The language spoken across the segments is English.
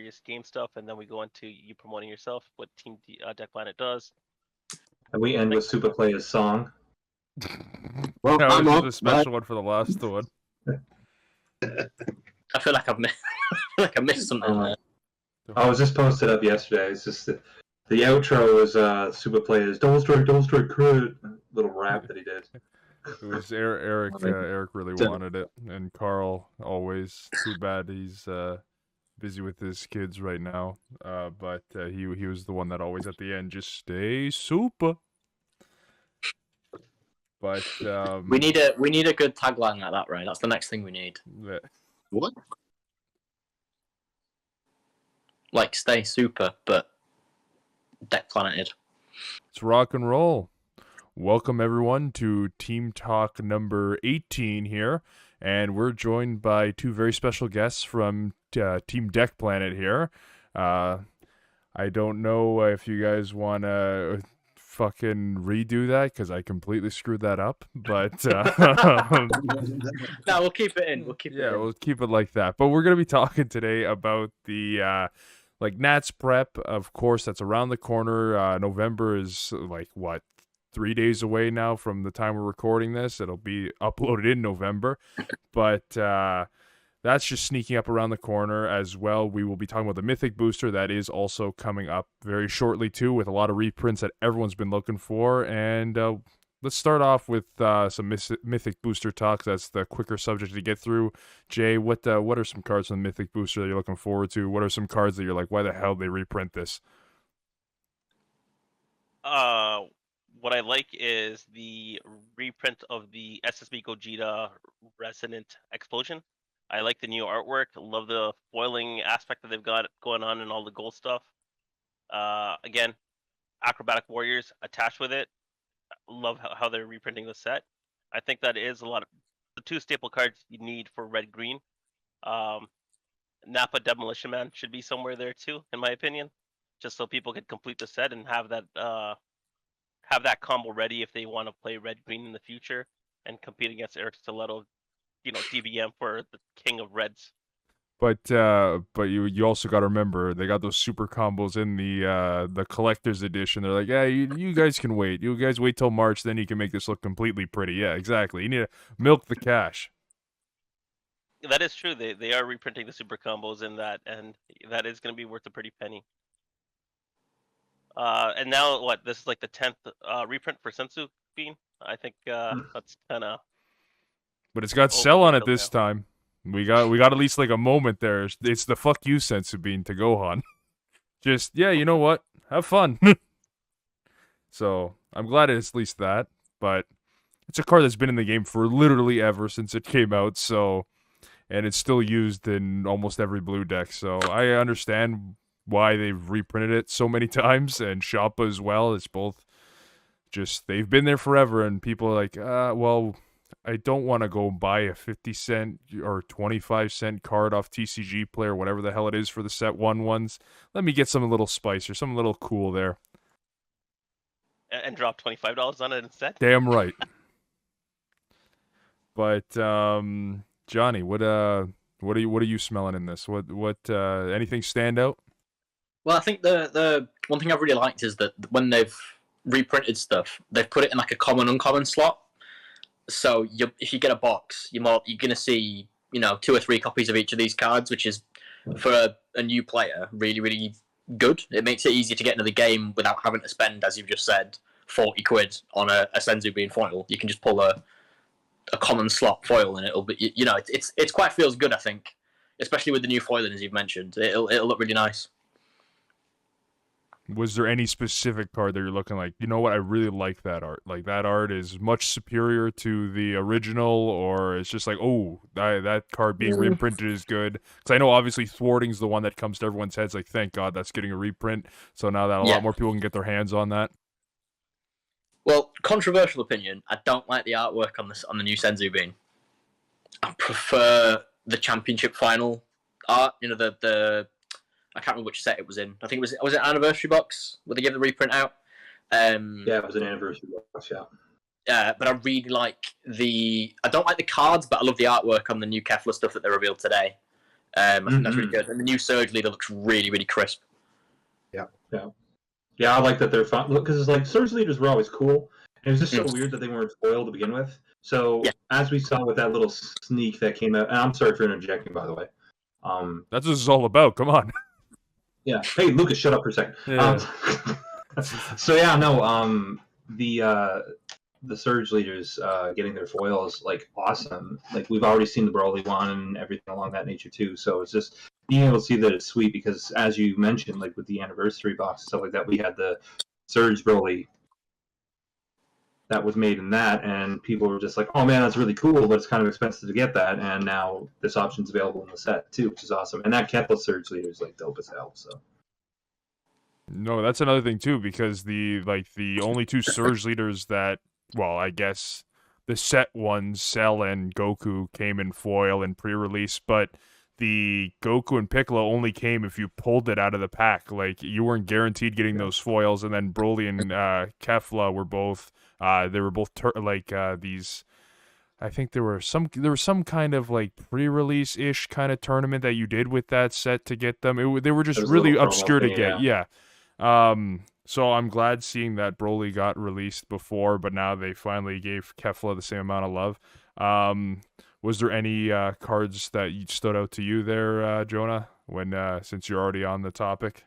various game stuff, and then we go into you promoting yourself, what Deck Planet does. And we end with Super Player's song. Well, That I'm was up. just a special one for the last one. I feel like I missed something there. I was just posted up yesterday. It's just the outro was Super Player's "Don't Strike Crit" little rap that he did. It was Eric. Eric really wanted it, and Karl always. Too bad he's busy with his kids right now. But he was the one that always at the end just stay super. But We need a good tagline like that, right? That's the next thing we need. What? Like stay super, but Deck Planeted. It's rock and roll. Welcome everyone to Team Talk number 18 here, and we're joined by two very special guests from Team Deck Planet here. I don't know if you guys want to fucking redo that because I completely screwed that up, but No, we'll keep it in. We'll keep it like that. But we're gonna be talking today about the Nats prep. Of course, that's around the corner. November is 3 days away now from the time we're recording this. It'll be uploaded in November, but that's just sneaking up around the corner as well. We will be talking about the Mythic Booster that is also coming up very shortly too, with a lot of reprints that everyone's been looking for. And let's start off with some Mythic Booster talks. That's the quicker subject to get through. Jay, what are some cards from the Mythic Booster that you're looking forward to? What are some cards that you're like, why the hell did they reprint this? What I like is the reprint of the SSB Gogeta Resonant Explosion. I like the new artwork. Love the foiling aspect that they've got going on and all the gold stuff. Again, Acrobatic Warriors attached with it. Love how they're reprinting the set. I think that is a lot of the two staple cards you need for red green. Nappa Demolition Man should be somewhere there too, in my opinion, just so people can complete the set and have that combo ready if they want to play red green in the future and compete against Eric Stiletto, DBM for the king of reds. But you also got to remember they got those super combos in the collector's edition. They're like, yeah, you guys can wait. You guys wait till March, then you can make this look completely pretty. Yeah, exactly. You need to milk the cash. That is true. They are reprinting the super combos in that, and that is going to be worth a pretty penny. And now this is like the 10th reprint for Sensu Bean. I think that's kind of. But it's got Cell on it this time. We got at least like a moment there. It's the fuck you Sensu Bean to Gohan. Just you know what? Have fun. So I'm glad it's at least that. But it's a card that's been in the game for literally ever since it came out. And it's still used in almost every blue deck. So I understand why they've reprinted it so many times, and Shoppa as well. It's both just they've been there forever, and people are like, well, I don't want to go buy a 50-cent or 25-cent card off TCG Player, whatever the hell it is for the set 1/1s. Let me get some little spice or some little cool there. And drop $25 on it instead? Damn right. But Johnny, what are you smelling in this? What anything stand out? Well, I think the one thing I've really liked is that when they've reprinted stuff, they've put it in like a common uncommon slot. So if you get a box, you're going to see 2 or 3 copies of each of these cards, which is for a new player really, really good. It makes it easier to get into the game without having to spend, as you've just said, 40 quid on a Senzu Bean foil. You can just pull a common slot foil, and it'll be it's quite feels good. I think, especially with the new foiling, as you've mentioned, it'll look really nice. Was there any specific card that you're looking like, you know what, I really like that art? Like, that art is much superior to the original, or it's just like, oh, that card being reprinted is good? Because I know, obviously, Thwarting's the one that comes to everyone's heads, like, thank God that's getting a reprint, so now that a lot more people can get their hands on that. Well, controversial opinion, I don't like the artwork on the new Senzu Bean. I prefer the championship final art, the I can't remember which set it was in. I think was it an anniversary box where they gave the reprint out? Yeah, it was an anniversary box. Yeah. But I really like I don't like the cards, but I love the artwork on the new Kefla stuff that they revealed today. I think that's really good. And the new Surge Leader looks really, really crisp. Yeah, I like that they're fun because it's like Surge Leaders were always cool. And it was just so weird that they weren't foiled to begin with. So as we saw with that little sneak that came out, and I'm sorry for interjecting, by the way. That's what it's all about. Come on. Yeah. Hey, Lucas, shut up for a second. Yeah. So yeah, no. The Surge Leaders getting their foils like awesome. Like we've already seen the Broly one and everything along that nature too. So it's just being able to see that it's sweet because as you mentioned, like with the anniversary box and stuff like that, we had the Surge Broly that was made in that, and people were just like, "Oh man, that's really cool," but it's kind of expensive to get that. And now this option's available in the set too, which is awesome. And that Kefla Surge Leader is like dope as hell. So. No, that's another thing too, because the only two Surge Leaders that, well, I guess the set ones, Cell and Goku, came in foil and pre-release, but the Goku and Piccolo only came if you pulled it out of the pack. Like, you weren't guaranteed getting those foils, and then Broly and Kefla were both, they were both, these... I think there was some kind of like pre-release-ish kind of tournament that you did with that set to get them. They were just really obscure to get, yeah. So I'm glad seeing that Broly got released before, but now they finally gave Kefla the same amount of love. Was there any cards that stood out to you there, Jonah, when since you're already on the topic?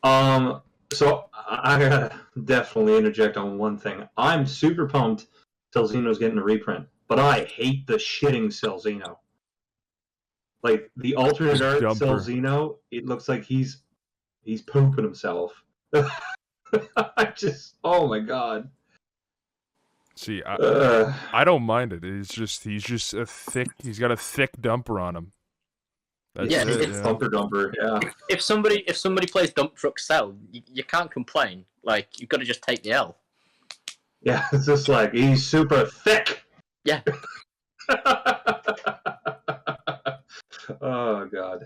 So I gotta definitely interject on one thing. I'm super pumped Celzino's getting a reprint, but I hate the shitting Celzino. Like the alternate art Celzino, it looks like he's pooping himself. I just, oh my god. See, I don't mind it. He's just a thick. He's got a thick dumper on him. That's it's thumper dumper. Yeah. If somebody plays Dump Truck Cell, you can't complain. Like, you've got to just take the L. Yeah, it's just like he's super thick. Yeah. Oh god.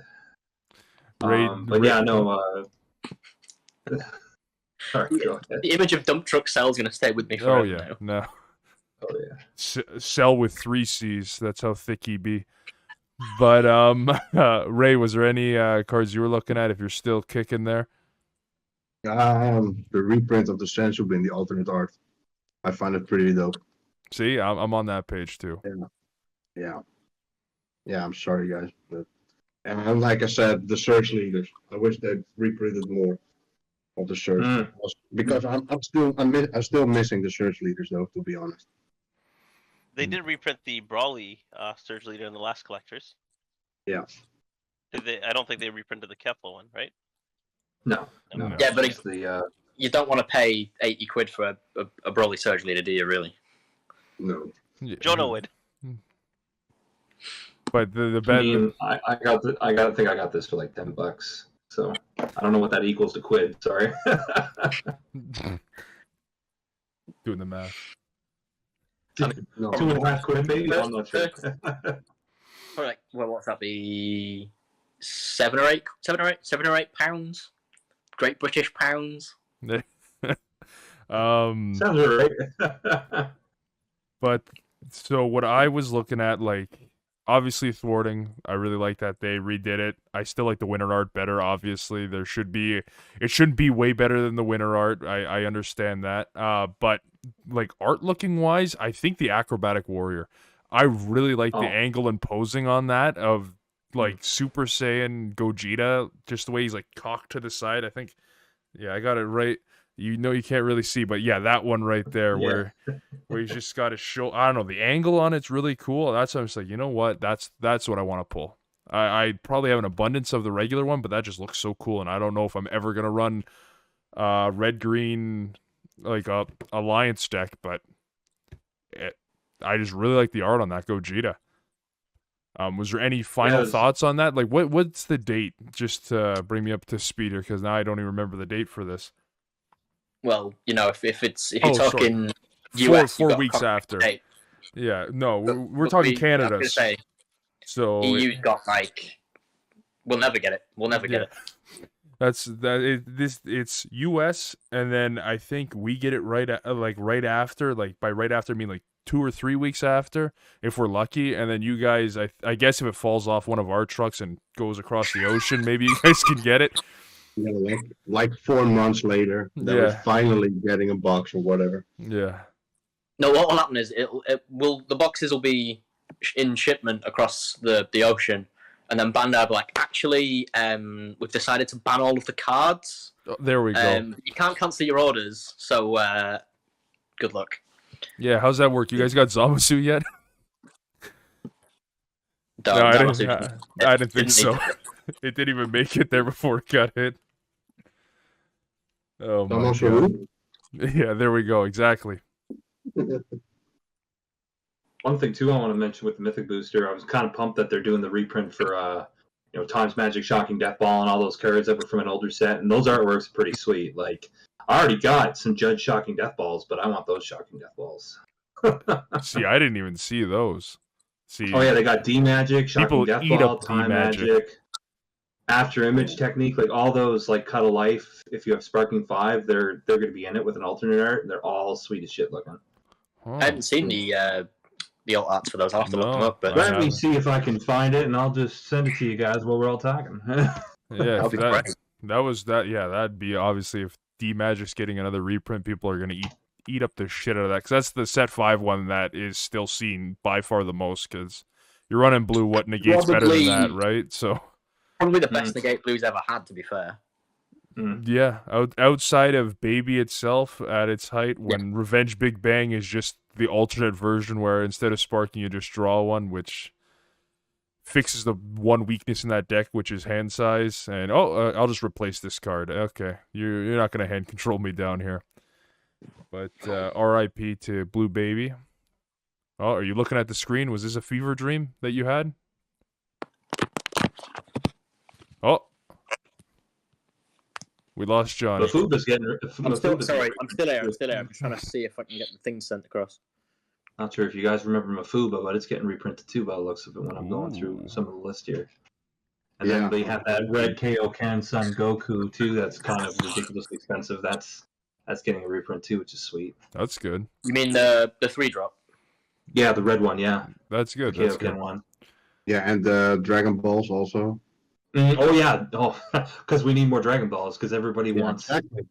Sorry, go ahead. The image of Dump Truck Cell is going to stay with me forever. Oh yeah, now. no. Oh yeah. Cell with 3 C's. That's how thick he be. But Ray, was there any cards you were looking at? If you're still kicking there. The reprint of the Sensu in the alternate art. I find it pretty dope. See, I'm on that page too. Yeah. I'm sorry, guys, and like I said, the Surge Leaders. I wish they reprinted more of the Surge because I'm still missing the Surge Leaders though. To be honest, they did reprint the Brawly Surge Leader in the last collectors. Yeah. I don't think they reprinted the Kefla one, right? No. Yeah, but you don't want to pay 80 quid for a Broly Surge Leader, do you? Really? No. Yeah. Jonah would. But the I mean, I think I got this for like $10. So I don't know what that equals to quid. Sorry. doing the math. No. 2.5 quid, maybe. I'm not sure. Like, well, what's that be? 7 or 8 pounds. Great British pounds. Sounds right. But so what I was looking at, like, obviously thwarting, I really like that they redid it. I still like the winter art better, obviously. It shouldn't be way better than the winter art. I understand that. But like art looking wise, I think the Acrobatic Warrior, I really like the angle and posing on that of like Super Saiyan Gogeta, just the way he's like cocked to the side. I think, yeah, I got it right. You know, you can't really see, but yeah, that one right there where he's just got his shoulder. I don't know, the angle on it's really cool. That's why I'm just like, you know what? That's what I want to pull. I probably have an abundance of the regular one, but that just looks so cool, and I don't know if I'm ever gonna run red green like a alliance deck, but I just really like the art on that Gogeta. Was there any final thoughts on that? Like, what's the date? Just to bring me up to speed here, because now I don't even remember the date for this. Well, you know, if you're talking US, 4 weeks after. Date. Yeah, no, we're talking Canada. So EU's got like, we'll never get it. We'll never get it. It's US, and then I think we get it right after. Like by right after, I mean like 2 or 3 weeks after, if we're lucky, and then you guys, I guess if it falls off one of our trucks and goes across the ocean, maybe you guys can get it. Yeah, like 4 months later, that was finally getting a box or whatever. Yeah. No, what will happen is the boxes will be in shipment across the ocean, and then Bandai will be like, actually, we've decided to ban all of the cards. Oh, there we go. You can't cancel your orders, so good luck. Yeah, how's that work? You guys got Zamasu yet? No, I didn't think so. It didn't even make it there before it got hit. Oh my god. Yeah, there we go. Exactly. One thing too I want to mention with the Mythic Booster, I was kind of pumped that they're doing the reprint for Times Magic, Shocking Death Ball, and all those cards that were from an older set, and those artworks are pretty sweet. Like, I already got some Judge Shocking Death Balls, but I want those Shocking Death Balls. See, I didn't even see those. See, oh yeah, they got D Magic, Shocking Death Ball, Time Magic, After Image Technique, like all those, like Cut a Life. If you have Sparking 5, they're going to be in it with an alternate art, and they're all sweet as shit looking. Oh. I haven't seen the alt arts for those. I'll have to look them up. But let me see if I can find it, and I'll just send it to you guys while we're all talking. Yeah, that'd be obviously if D Magic's getting another reprint, people are gonna eat up the shit out of that, because that's the set 5 one that is still seen by far the most. Because you're running blue, what negates better than that, right? So probably the best negate blue's ever had, to be fair. Yeah, outside of Baby itself at its height, when Revenge Big Bang is just the alternate version where instead of sparking you just draw one, which fixes the one weakness in that deck, which is hand size. And I'll just replace this card. Okay, you're not gonna hand control me down here. But R.I.P. to Blue Baby. Oh, are you looking at the screen? Was this a fever dream that you had? Oh. We lost Johnny. Mafuba's getting. I'm still here. I'm just trying to see if I can get the thing sent across. Not sure if you guys remember Mafuba, but it's getting reprinted too by the looks of it when I'm going through some of the list here. And then they have that red Kaioken Sun Goku too. That's kind of ridiculously expensive. That's getting a reprint too, which is sweet. That's good. You mean the 3-drop? Yeah, the red one. Yeah, that's good. The Kaioken one. Yeah, and the Dragon Balls also. Oh yeah, because we need more Dragon Balls because everybody wants. Exactly.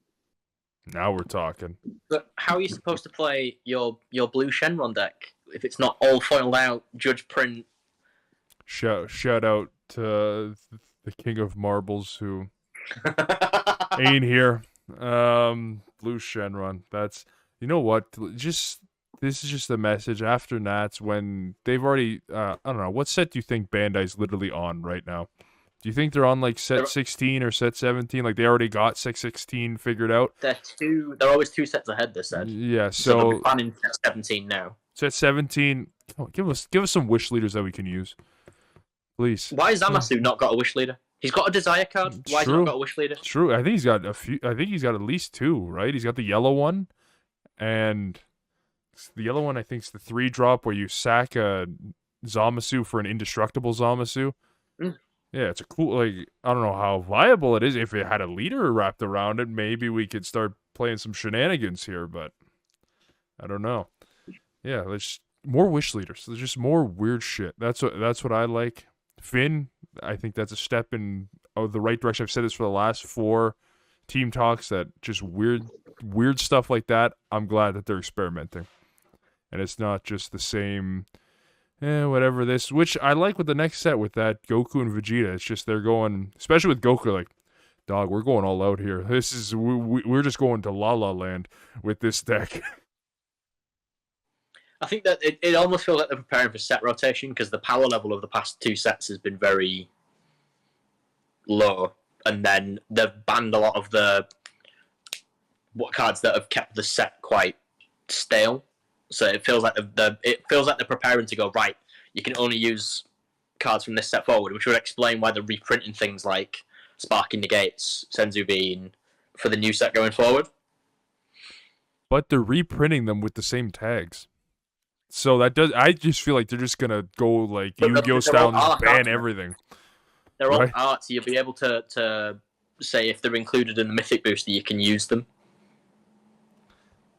Now we're talking. But how are you supposed to play your blue Shenron deck if it's not all foiled out Judge print? Shout out to the King of Marbles who ain't here. Blue Shenron. That's, you know what? This is just a message after Nats when they've already. I don't know, what set do you think Bandai's literally on right now? Do you think they're on like set 16 or set 17? Like they already got set 16 figured out? They're always 2 sets ahead, they said. Yeah, so so they're planning set 17 now. Set 17. Oh, give us some wish leaders that we can use, please. Why has Zamasu not got a wish leader? He's got a desire card. Why has he not got a wish leader? True. I think he's got a few. I think he's got at least 2. Right? He's got the yellow one, and the yellow one I think is the 3-drop where you sack a Zamasu for an indestructible Zamasu. Yeah, it's a cool, like, I don't know how viable it is. If it had a leader wrapped around it, maybe we could start playing some shenanigans here, but I don't know. Yeah, there's more wish leaders. There's just more weird shit. That's what I like. Finn, I think that's a step in the right direction. I've said this for the last 4 team talks, that just weird stuff like that. I'm glad that they're experimenting. And it's not just the same... whatever this, which I like with the next set with that Goku and Vegeta. It's just they're going, especially with Goku, like, dog, we're going all out here. This is, we're just going to La La Land with this deck. I think that it almost feels like they're preparing for set rotation because the power level of the past 2 sets has been very low, and then they've banned a lot of the cards that have kept the set quite stale. So it feels like they're preparing to go, right, you can only use cards from this set forward, which would explain why they're reprinting things like Sparking Negates, Senzu Bean for the new set going forward. But they're reprinting them with the same tags. So that does, I just feel like they're just gonna go like Yu-Gi-Oh style and ban everything. They're all art, so you'll be able to say if they're included in the Mythic Booster, you can use them.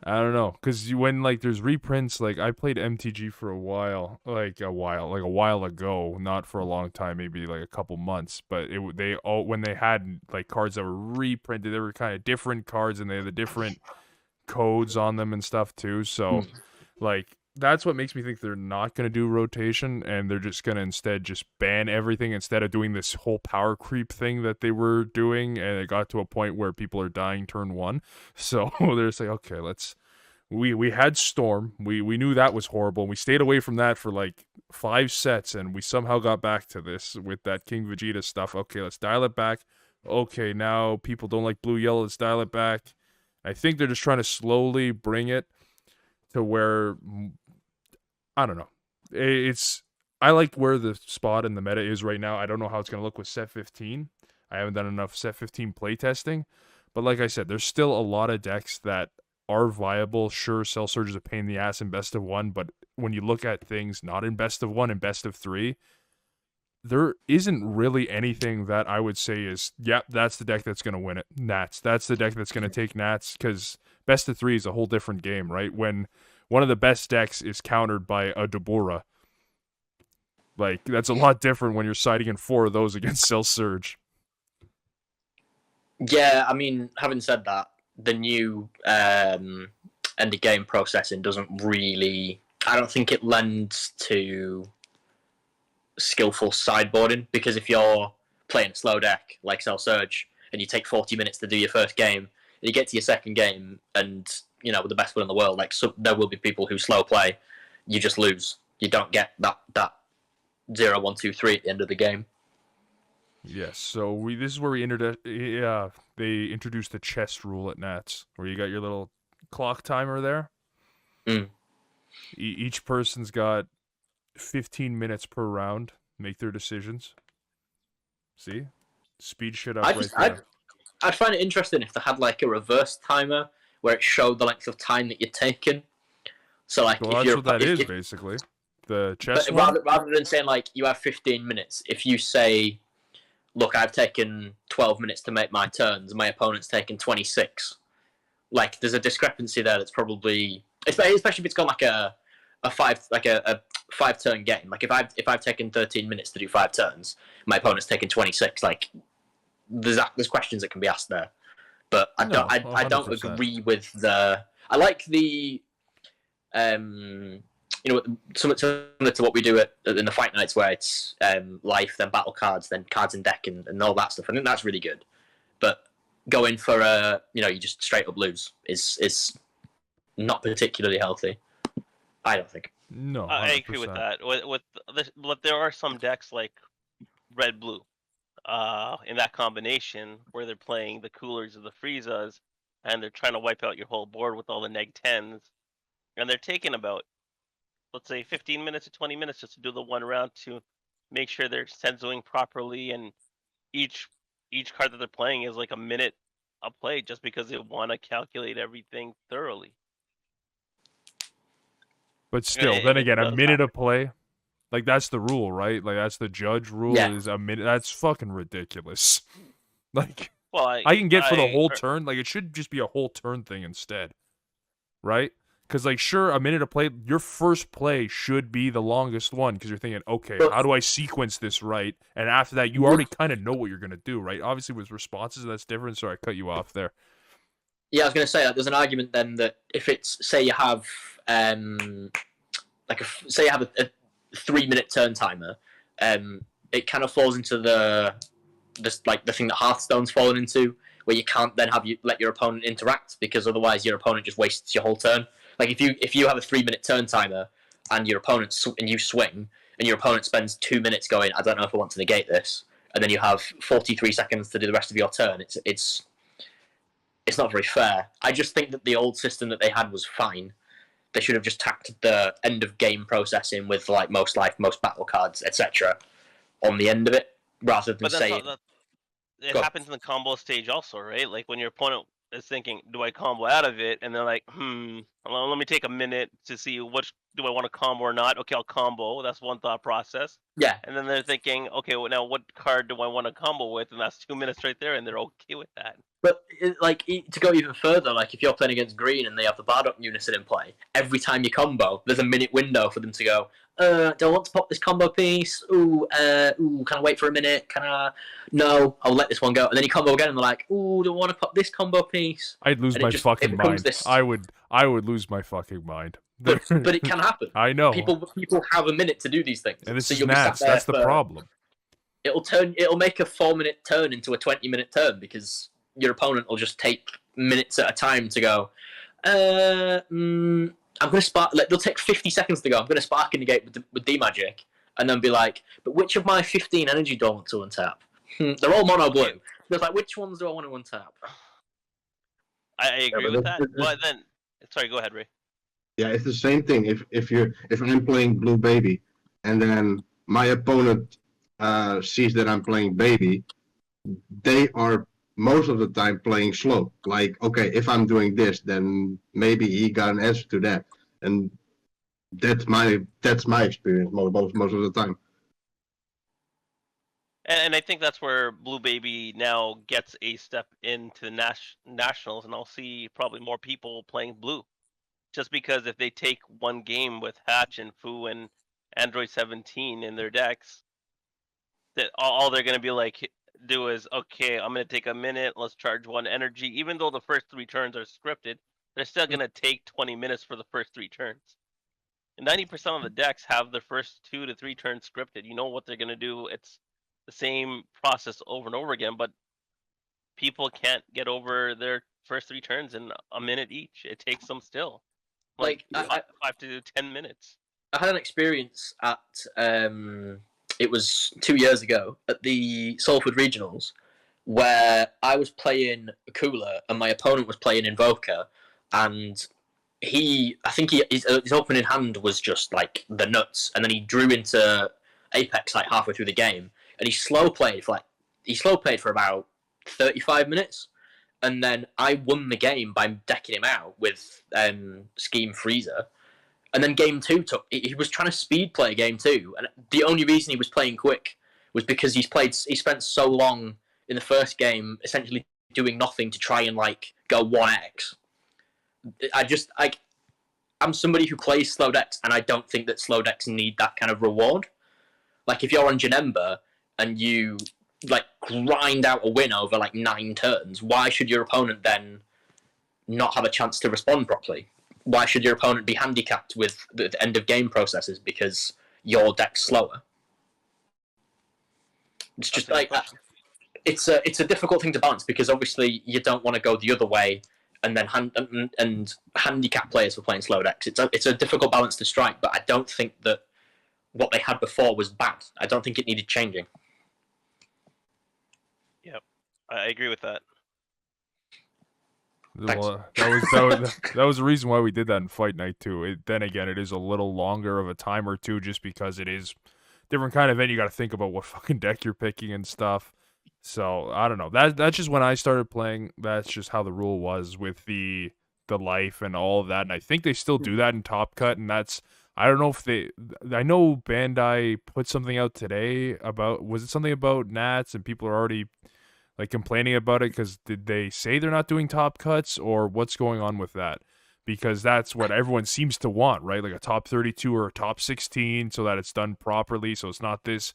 I don't know, because when like there's reprints, like I played MTG for a while ago, not for a long time, maybe like a couple months. But they all when they had like cards that were reprinted, they were kind of different cards, and they had the different codes on them and stuff too. So, like that's what makes me think they're not gonna do rotation, and they're just gonna instead just ban everything instead of doing this whole power creep thing that they were doing, and it got to a point where people are dying turn one. So they're just like, okay, we had Storm. We knew that was horrible. And we stayed away from that for like 5 sets, and we somehow got back to this with that King Vegeta stuff. Okay, let's dial it back. Okay, now people don't like blue yellow. Let's dial it back. I think they're just trying to slowly bring it to where I don't know. I like where the spot in the meta is right now. I don't know how it's gonna look with set 15. I haven't done enough set 15 playtesting, but like I said, there's still a lot of decks that are viable. Sure, Cell Surge is a pain in the ass in best of 1, but when you look at things not in best of 1 and best of 3, there isn't really anything that I would say is, yep, that's the deck that's going to win it. Nats. That's the deck that's going to take Nats, because best of 3 is a whole different game, right? When one of the best decks is countered by a Dabura. Like, that's a lot different when you're siding in 4 of those against Cell Surge. Yeah, I mean, having said that, the new end of game processing doesn't really. I don't think it lends to skillful sideboarding, because if you're playing a slow deck like Cell Surge and you take 40 minutes to do your first game, and you get to your second game, and with the best will in the world, like there will be people who slow play, you just lose. You don't get that 0, 1, 2, 3 at the end of the game. Yes, so this is where they introduced the chest rule at Nats, where you got your little clock timer there. Each person's got 15 minutes per round, make their decisions. See? Speed shit up there. I'd find it interesting if they had like a reverse timer where it showed the length of time that you're taking. So like, well, that's what that is, basically. The chest one? Rather than saying like you have 15 minutes, if you say, look, I've taken 12 minutes to make my turns, my opponent's taken 26. Like, there's a discrepancy there that's probably, especially if it's gone like a 5-turn game. Like, if I've taken 13 minutes to do 5 turns, my opponent's taken 26. Like, there's questions that can be asked there. But I don't agree with the. I like the, something similar to what we do in the fight nights, where it's life, then battle cards, then cards in deck, and all that stuff. I think that's really good. But going for you just straight up lose is not particularly healthy. I don't think. No, 100%. I agree with that. But there are some decks like red blue, in that combination where they're playing the coolers or the Friezas, and they're trying to wipe out your whole board with all the neg 10s, and they're taking about, let's say, 15 minutes to 20 minutes just to do the one round to make sure they're sensoing properly, and each card that they're playing is like a minute a play just because they want to calculate everything thoroughly. But still, then again, a minute of play, like that's the rule, right? Like that's the judge rule, is a minute. That's fucking ridiculous. Like, well, I can get for the whole turn. Like, it should just be a whole turn thing instead, right? Because, like, sure, a minute of play, your first play should be the longest one, because you're thinking, okay, how do I sequence this right? And after that, you already kind of know what you're going to do, right? Obviously, with responses, that's different, so I cut you off there. Yeah, I was going to say that there's an argument then that if it's, say you have, say you have a 3-minute turn timer, it kind of falls into the thing that Hearthstone's fallen into, where you can't then let your opponent interact, because otherwise your opponent just wastes your whole turn. Like, if you have a 3-minute turn timer and your opponent and you swing, and your opponent spends 2 minutes going, I don't know if I want to negate this, and then you have 43 seconds to do the rest of your turn, it's not very fair. I just think that the old system that they had was fine. They should have just tacked the end of game processing with like most life, most battle cards, etc. on the end of it, rather than say. It happens in the combo stage also, right? Like when your opponent is thinking, do I combo out of it? And they're like, well, let me take a minute to see which do I want to combo or not. Okay, I'll combo. That's one thought process. Yeah. And then they're thinking, okay, well, now what card do I want to combo with? And that's 2 minutes right there, and they're okay with that. But to go even further, like if you're playing against green and they have the Bardock unison in play, every time you combo, there's a minute window for them to go, do I want to pop this combo piece? Can I wait for a minute? No, I'll let this one go. And then you combo again and they're like, do I want to pop this combo piece? I'd lose my fucking mind. I would lose my fucking mind. But it can happen. I know. People have a minute to do these things. And this is Nats. That's the problem. It'll make a 4-minute turn into a 20-minute turn because your opponent will just take minutes at a time to go, I'm going to spark. They'll take 50 seconds to go. I'm going to spark in the gate with D-Magic, and then be like, but which of my 15 energy do I want to untap? They're all mono blue. They're like, which ones do I want to untap? I agree with that. But then, sorry, go ahead, Ray. Yeah, it's the same thing. If I'm playing blue baby, and then my opponent sees that I'm playing baby, they are most of the time playing slow. Like, okay, if I'm doing this, then maybe he got an answer to that, and that's my experience most of the time. And I think that's where Blue Baby now gets a step into the nationals, and I'll see probably more people playing blue. Just because if they take one game with Hatch and Fu and Android 17 in their decks, that all they're going to be like do is, okay, I'm going to take a minute, let's charge 1 energy. Even though the first 3 turns are scripted, they're still going to take 20 minutes for the first 3 turns. And 90% of the decks have the first 2 to 3 turns scripted. You know what they're going to do. It's the same process over and over again, but people can't get over their first 3 turns in a minute each. It takes them still. Like 5 to 10 minutes. I had an experience at it was 2 years ago at the Salford Regionals where I was playing Cooler and my opponent was playing Invoker, and his opening hand was just like the nuts, and then he drew into Apex like halfway through the game, and he slow played for about 35 minutes. And then I won the game by decking him out with Scheme Freezer. And then game 2 he was trying to speed play game 2. And the only reason he was playing quick was because he spent so long in the first game essentially doing nothing to try and like go 1x. I'm somebody who plays slow decks, and I don't think that slow decks need that kind of reward. Like if you're on Janemba and you like grind out a win over like 9 turns, why should your opponent then not have a chance to respond properly? Why should your opponent be handicapped with the end of game processes because your deck's slower? It's just like it's a difficult thing to balance, because obviously you don't want to go the other way and then handicap players for playing slow decks. It's a difficult balance to strike, but I don't think that what they had before was bad. I don't think it needed changing. Yep, I agree with that. Well, that was the reason why we did that in Fight Night too. Then again, it is a little longer of a time or two, just because it is different kind of event. You got to think about what fucking deck you're picking and stuff. So I don't know. That's just when I started playing. That's just how the rule was with the life and all of that. And I think they still do that in Top Cut. And I don't know if I know Bandai put something out today about, was it something about Nats, and people are already like complaining about it because did they say they're not doing top cuts, or what's going on with that? Because that's what everyone seems to want, right? Like a top 32 or a top 16, so that it's done properly. So it's not this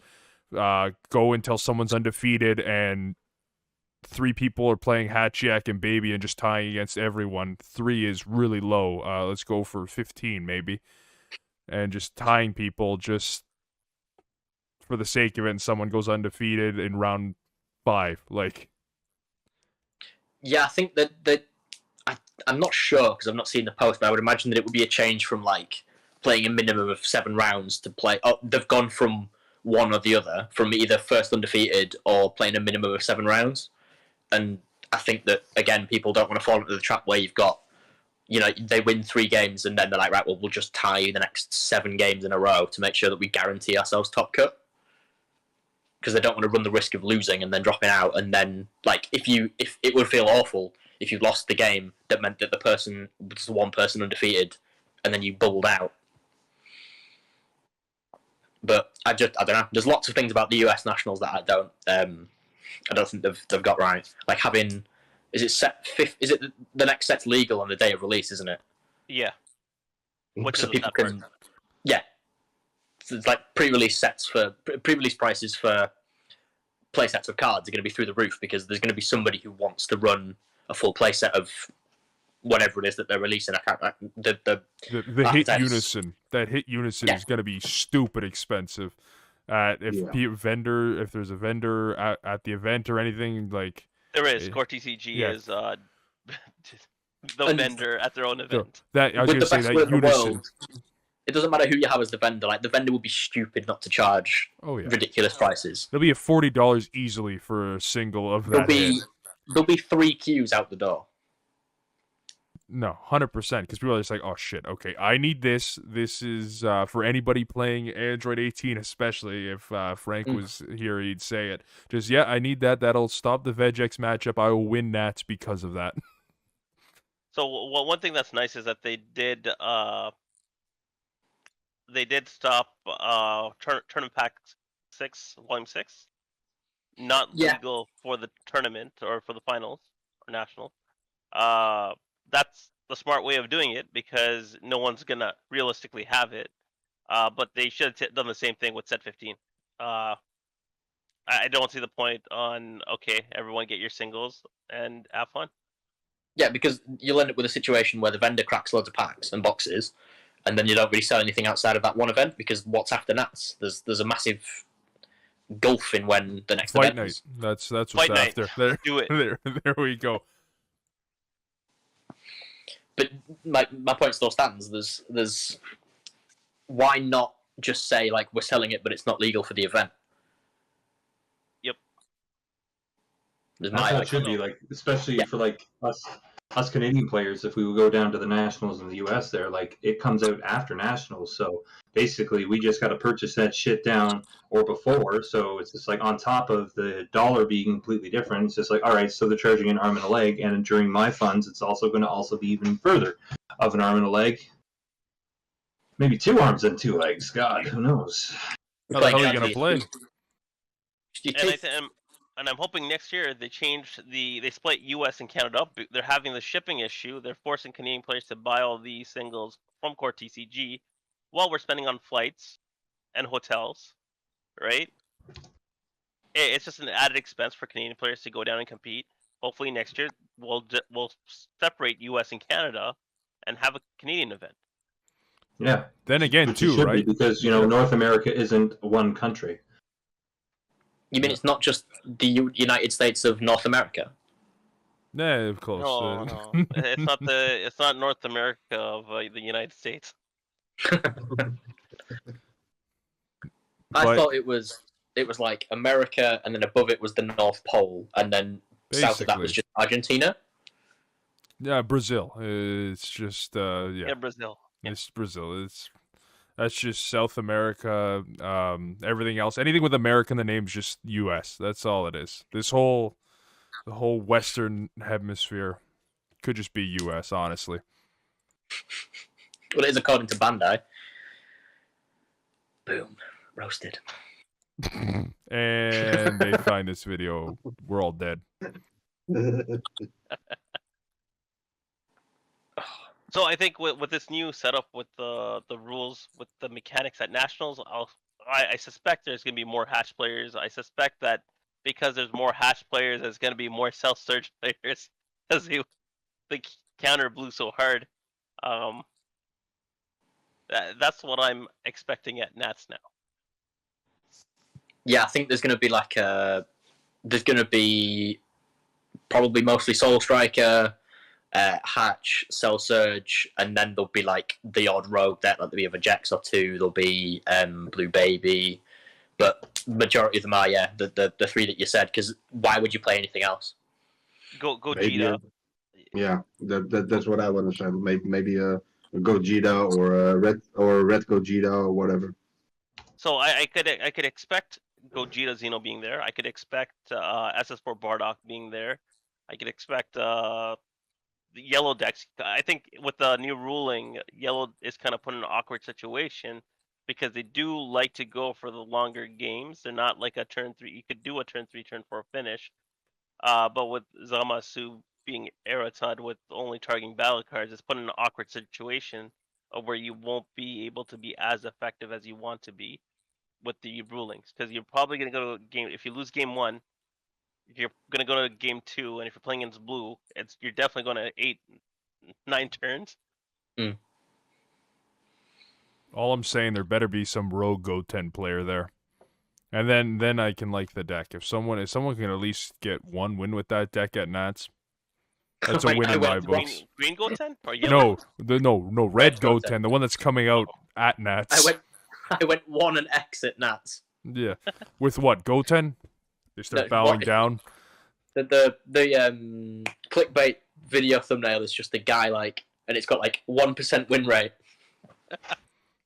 go until someone's undefeated and 3 people are playing Hatchiak and Baby and just tying against everyone. 3 is really low. Let's go for 15 maybe. And just tying people just for the sake of it, and someone goes undefeated in round 5. Like, yeah, I think that I'm not sure because I've not seen the post, but I would imagine that it would be a change from like playing a minimum of 7 rounds to play. Oh, they've gone from one or the other, from either first undefeated or playing a minimum of 7 rounds. And I think that again, people don't want to fall into the trap where you've got, you know, they win 3 games and then they're like, right, well, we'll just tie the next 7 games in a row to make sure that we guarantee ourselves top cut. Because they don't want to run the risk of losing and then dropping out. And then, like, if it would feel awful if you lost the game, that meant that the person was one person undefeated, and then you bubbled out. But I don't know. There's lots of things about the US Nationals that I don't think they've got right. Like having, is it the next set's legal on the day of release, isn't it? Yeah. Which So is people can, yeah. So it's like pre-release prices for play sets of cards are going to be through the roof because there's going to be somebody who wants to run a full play set of whatever it is that they're releasing. I can't. The hit unison. That hit unison is going to be stupid expensive. If there's a vendor at the event or anything like. There is. Core TCG is the vendor at their own event. That I was going to say that unison. It doesn't matter who you have as the vendor. Like the vendor would be stupid not to charge ridiculous prices. There'll be $40 easily for a single of that. There'll be 3 queues out the door. No, 100%. Because people are just like, oh shit, okay, I need this. This is for anybody playing Android 18, especially if Frank was here, he'd say it. Just I need that. That'll stop the Vegex matchup. I will win Nats because of that. So one thing that's nice is that they did stop Tournament Pack 6, Volume 6. Not legal for the tournament or for the finals or national. That's the smart way of doing it because no one's going to realistically have it. But they should have done the same thing with Set 15. I don't see the point on, okay, everyone get your singles and have fun. Yeah, because you'll end up with a situation where the vendor cracks loads of packs and boxes, and then you don't really sell anything outside of that one event because what's after Nats? There's a massive gulf in when the next Fight event night. is. That's what's Fight after. night. There, Do it. There we go. But my point still stands. There's why not just say like we're selling it, but it's not legal for the event. Yep. That's how it should be, like especially for like us Canadian players. If we would go down to the nationals in the US, there like it comes out after nationals, so basically we just got to purchase that shit down or before. So it's just like on top of the dollar being completely different. It's just like all right, so they're charging an arm and a leg, and during my funds, it's also going to be even further of an arm and a leg. Maybe 2 arms and 2 legs. God, who knows? How the hell are you gonna play? And I'm hoping next year they split US and Canada up. They're having the shipping issue. They're forcing Canadian players to buy all these singles from Core TCG while we're spending on flights and hotels, right? It's just an added expense for Canadian players to go down and compete. Hopefully next year we'll separate US and Canada and have a Canadian event. Yeah. Then again, too, right? Because North America isn't one country. You mean it's not just the United States of North America? Nah, of course. No. It's not North America of the United States. I thought it was like America, and then above it was the North Pole, and then south of that was just Argentina. Yeah, Brazil. It's just Yeah, Brazil. It's Brazil. That's just South America. Everything else, anything with America in the name is just U.S. That's all it is. The whole Western Hemisphere could just be U.S. Honestly. Well, it is according to Bandai. Boom, roasted. And they find this video. We're all dead. So I think with this new setup with the rules with the mechanics at nationals, I suspect there's going to be more hatch players. I suspect that because there's more hatch players, there's going to be more self-surge players because the counter blew so hard. That's what I'm expecting at Nats now. Yeah, I think there's going to be probably mostly Soul Striker, Hatch, Cell Surge, and then there'll be like the odd rogue deck, like there'll be a Vegex or 2, there'll be Blue Baby, but majority of them are the 3 that you said, because why would you play anything else? Go Jaudat. Yeah, that's what I want to say. Maybe a Gogeta or a red Gogeta or whatever. So I could expect Gogeta Xeno being there. I could expect SS4 Bardock being there. I could expect the yellow decks. I think with the new ruling, yellow is kind of put in an awkward situation because they do like to go for the longer games. They're not like a turn 3. You could do a turn 3, turn 4 finish. But with Zamasu being Eratud with only targeting battle cards, it's put in an awkward situation of where you won't be able to be as effective as you want to be with the rulings, because you're probably going to go to game. If you lose game 1, you're going to go to game 2, and if you're playing against blue, you're definitely going to 8-9 turns. All I'm saying, there better be some rogue Goten player there. And then I can like the deck. If someone can at least get one win with that deck at Nats, that's a win in my books. Green Goten or yellow? No, red Goten, the one that's coming out at Nats. I went 1 and X at Nats. Yeah, with what Goten? They start bowing down. The clickbait video thumbnail is just a guy and it's got 1% win rate.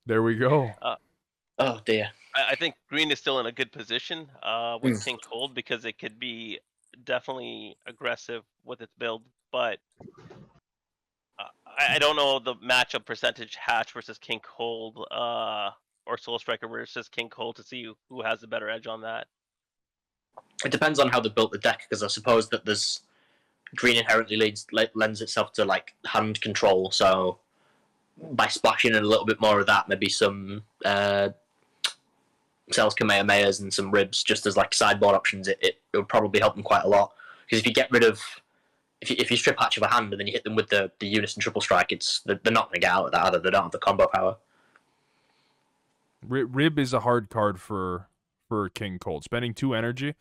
There we go. Oh dear. I think green is still in a good position with King Cold because it could be definitely aggressive with its build, but I don't know the matchup percentage Hatch versus King Cold or Soul Striker versus King Cold to see who has the better edge on that. It depends on how they built the deck, because I suppose that there's green inherently lends itself to hand control, so by splashing in a little bit more of that, maybe some Cells Kamehamehas and some Ribs just as sideboard options, it would probably help them quite a lot. Because if you get rid of, if you strip Hatch of a hand and then you hit them with the Unison Triple Strike, they're not going to get out of that either. They don't have the combo power. Rib is a hard card for King Cold. Spending 2 energy,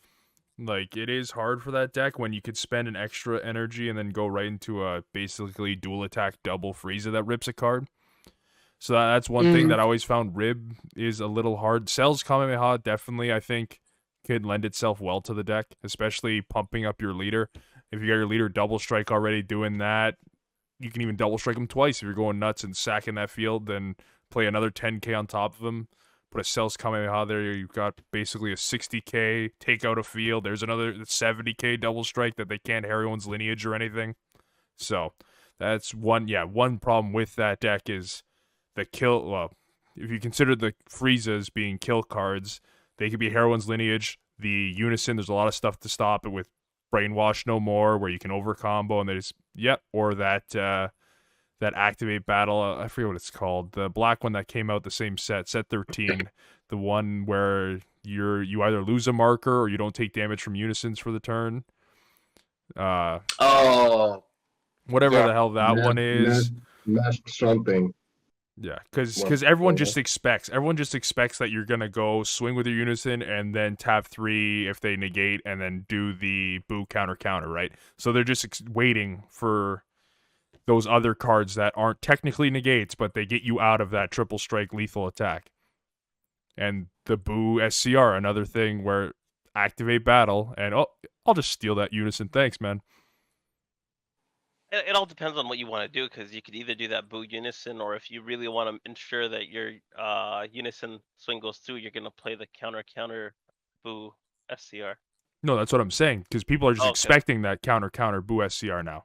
it is hard for that deck when you could spend an extra energy and then go right into a basically dual attack double Frieza that rips a card. So that's one thing that I always found Rib is a little hard. Cells Kamehameha definitely, I think, could lend itself well to the deck, especially pumping up your leader. If you got your leader double strike already doing that, you can even double strike him twice if you're going nuts and sacking that field, then play another 10k on top of him. Put a Cells Kamehameha there, you've got basically a 60k, take out a field. There's another 70k double strike that they can't harry one's lineage or anything. So that's one problem with that deck is the kill. Well, if you consider the Friezas being kill cards, they could be Heroine's Lineage. The Unison, there's a lot of stuff to stop it with. Brainwash No More, where you can over combo and there's or that Activate Battle. I forget what it's called. The black one that came out the same set 13. The one where you either lose a marker or you don't take damage from Unisons for the turn. Whatever the hell that one is. Mask something. Yeah, because everyone just expects that you're gonna go swing with your Unison and then tap 3 if they negate and then do the boo counter, right? So they're just waiting for those other cards that aren't technically negates, but they get you out of that triple strike lethal attack. And the boo SCR, another thing where activate battle and I'll just steal that Unison. Thanks, man. It all depends on what you want to do, because you could either do that boo Unison, or if you really want to ensure that your Unison swing goes through, you're going to play the counter boo SCR. No, that's what I'm saying, because people are just expecting that counter boo SCR now.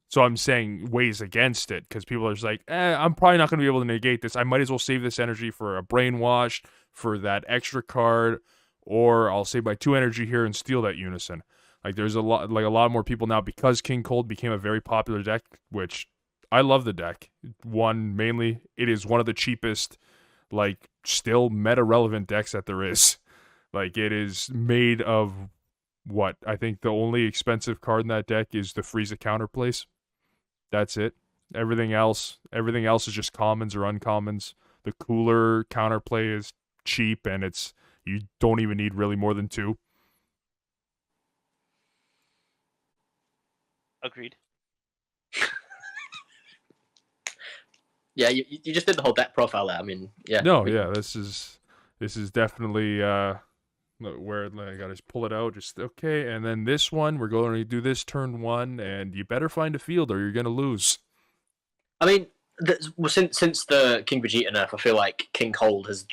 So I'm saying ways against it, because people are just like, I'm probably not going to be able to negate this. I might as well save this energy for a Brainwash, for that extra card, or I'll save my 2 energy here and steal that Unison. There's a lot more people now, because King Cold became a very popular deck, which I love the deck. One, mainly, it is one of the cheapest, still meta-relevant decks that there is. It is made of what? I think the only expensive card in that deck is the Frieza Counterplace. That's it. Everything else is just commons or uncommons. The cooler counterplay is cheap, and you don't even need really more than 2. Agreed. Yeah, you just did the whole deck profile there. I mean, yeah. No, yeah, this is definitely where I gotta pull it out. Just okay, and then this one we're going to do this turn 1, and you better find a field or you're gonna lose. I mean, since the King Vegeta nerf, I feel like King Cold has